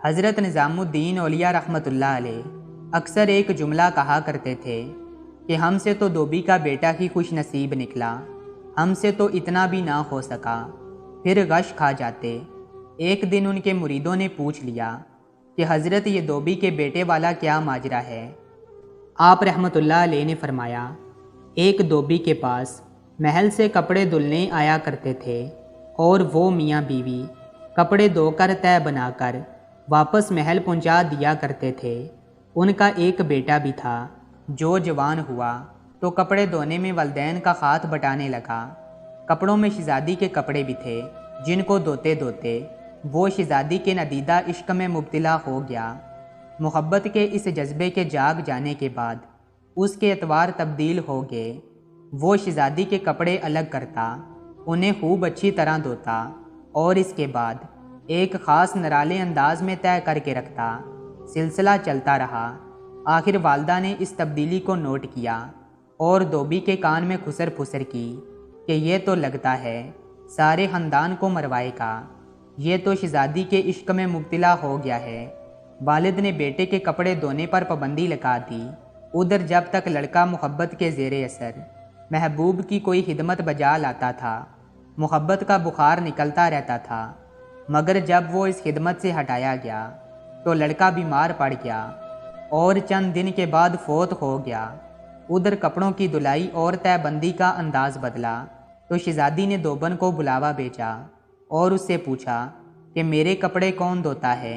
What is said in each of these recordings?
حضرت نظام الدین اولیاء رحمۃ اللہ علیہ اکثر ایک جملہ کہا کرتے تھے کہ ہم سے تو دھوبی کا بیٹا ہی خوش نصیب نکلا، ہم سے تو اتنا بھی نہ ہو سکا، پھر غش کھا جاتے۔ ایک دن ان کے مریدوں نے پوچھ لیا کہ حضرت یہ دھوبی کے بیٹے والا کیا ماجرا ہے؟ آپ رحمۃ اللہ علیہ نے فرمایا، ایک دھوبی کے پاس محل سے کپڑے دھلنے آیا کرتے تھے اور وہ میاں بیوی کپڑے دھو کر تہہ بنا کر واپس محل پہنچا دیا کرتے تھے۔ ان کا ایک بیٹا بھی تھا جو جوان ہوا تو کپڑے دھونے میں والدین کا ہاتھ بٹانے لگا۔ کپڑوں میں شہزادی کے کپڑے بھی تھے جن کو دھوتے دھوتے وہ شہزادی کے ندیدہ عشق میں مبتلا ہو گیا۔ محبت کے اس جذبے کے جاگ جانے کے بعد اس کے اطوار تبدیل ہو گئے۔ وہ شہزادی کے کپڑے الگ کرتا، انہیں خوب اچھی طرح دھوتا اور اس کے بعد ایک خاص نرالے انداز میں طے کر کے رکھتا۔ سلسلہ چلتا رہا۔ آخر والدہ نے اس تبدیلی کو نوٹ کیا اور دھوبی کے کان میں خسر پھسر کی کہ یہ تو لگتا ہے سارے خاندان کو مروائے گا، یہ تو شہزادی کے عشق میں مبتلا ہو گیا ہے۔ والد نے بیٹے کے کپڑے دھونے پر پابندی لگا دی۔ ادھر جب تک لڑکا محبت کے زیر اثر محبوب کی کوئی خدمت بجا لاتا تھا، محبت کا بخار نکلتا رہتا تھا، مگر جب وہ اس خدمت سے ہٹایا گیا تو لڑکا بیمار پڑ گیا اور چند دن کے بعد فوت ہو گیا۔ ادھر کپڑوں کی دھلائی اور تہہ بندی کا انداز بدلا تو شہزادی نے دھوبن کو بلاوا بھیجا اور اس سے پوچھا کہ میرے کپڑے کون دھوتا ہے؟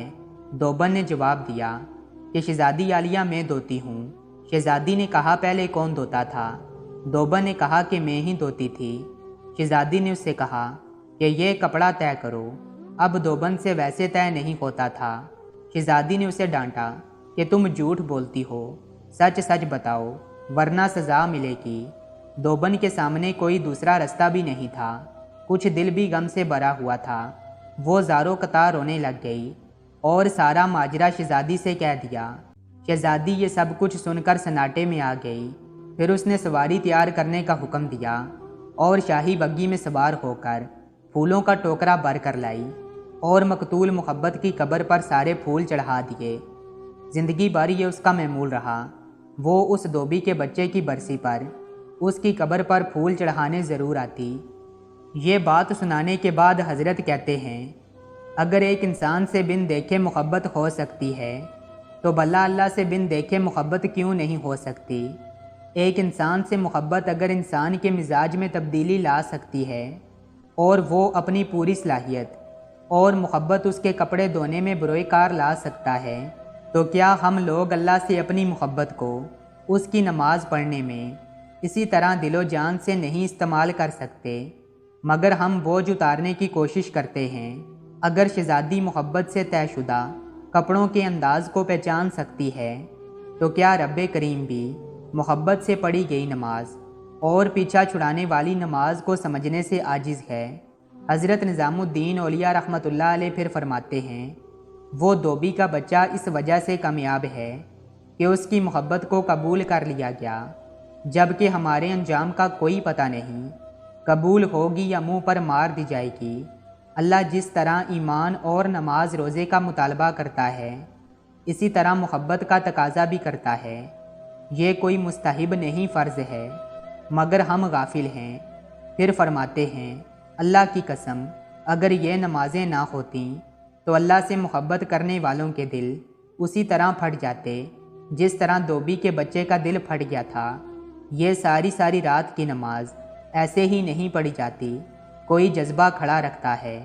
دھوبن نے جواب دیا کہ شہزادی عالیہ میں دھوتی ہوں۔ شہزادی نے کہا پہلے کون دھوتا تھا؟ دھوبن نے کہا کہ میں ہی دھوتی تھی۔ شہزادی نے اس سے کہا کہ یہ کپڑا طے کرو۔ اب دھوبن سے ویسے طے نہیں ہوتا تھا۔ شہزادی نے اسے ڈانٹا کہ تم جھوٹ بولتی ہو، سچ سچ بتاؤ ورنہ سزا ملے گی۔ دھوبن کے سامنے کوئی دوسرا رستہ بھی نہیں تھا، کچھ دل بھی غم سے بھرا ہوا تھا۔ وہ زاروں قطار رونے لگ گئی اور سارا ماجرا شہزادی سے کہہ دیا۔ شہزادی یہ سب کچھ سن کر سناٹے میں آ گئی۔ پھر اس نے سواری تیار کرنے کا حکم دیا اور شاہی بگی میں سوار ہو کر پھولوں کا ٹوکرا بھر کر لائی اور مقتول محبت کی قبر پر سارے پھول چڑھا دیے۔ زندگی بھر یہ اس کا معمول رہا۔ وہ اس دھوبی کے بچے کی برسی پر اس کی قبر پر پھول چڑھانے ضرور آتی۔ یہ بات سنانے کے بعد حضرت کہتے ہیں، اگر ایک انسان سے بن دیکھے محبت ہو سکتی ہے تو بھلا اللہ سے بن دیکھے محبت کیوں نہیں ہو سکتی؟ ایک انسان سے محبت اگر انسان کے مزاج میں تبدیلی لا سکتی ہے اور وہ اپنی پوری صلاحیت اور محبت اس کے کپڑے دھونے میں بروئے کار لا سکتا ہے، تو کیا ہم لوگ اللہ سے اپنی محبت کو اس کی نماز پڑھنے میں اسی طرح دل و جان سے نہیں استعمال کر سکتے؟ مگر ہم بوجھ اتارنے کی کوشش کرتے ہیں۔ اگر شہزادی محبت سے طے شدہ کپڑوں کے انداز کو پہچان سکتی ہے تو کیا رب کریم بھی محبت سے پڑھی گئی نماز اور پیچھا چھڑانے والی نماز کو سمجھنے سے عاجز ہے؟ حضرت نظام الدین اولیاء رحمۃ اللہ علیہ پھر فرماتے ہیں، وہ دھوبی کا بچہ اس وجہ سے کامیاب ہے کہ اس کی محبت کو قبول کر لیا گیا، جبکہ ہمارے انجام کا کوئی پتہ نہیں، قبول ہوگی یا منہ پر مار دی جائے گی۔ اللہ جس طرح ایمان اور نماز روزے کا مطالبہ کرتا ہے، اسی طرح محبت کا تقاضا بھی کرتا ہے۔ یہ کوئی مستحب نہیں، فرض ہے، مگر ہم غافل ہیں۔ پھر فرماتے ہیں، اللہ کی قسم اگر یہ نمازیں نہ ہوتیں تو اللہ سے محبت کرنے والوں کے دل اسی طرح پھٹ جاتے جس طرح دھوبی کے بچے کا دل پھٹ گیا تھا۔ یہ ساری ساری رات کی نماز ایسے ہی نہیں پڑھی جاتی، کوئی جذبہ کھڑا رکھتا ہے۔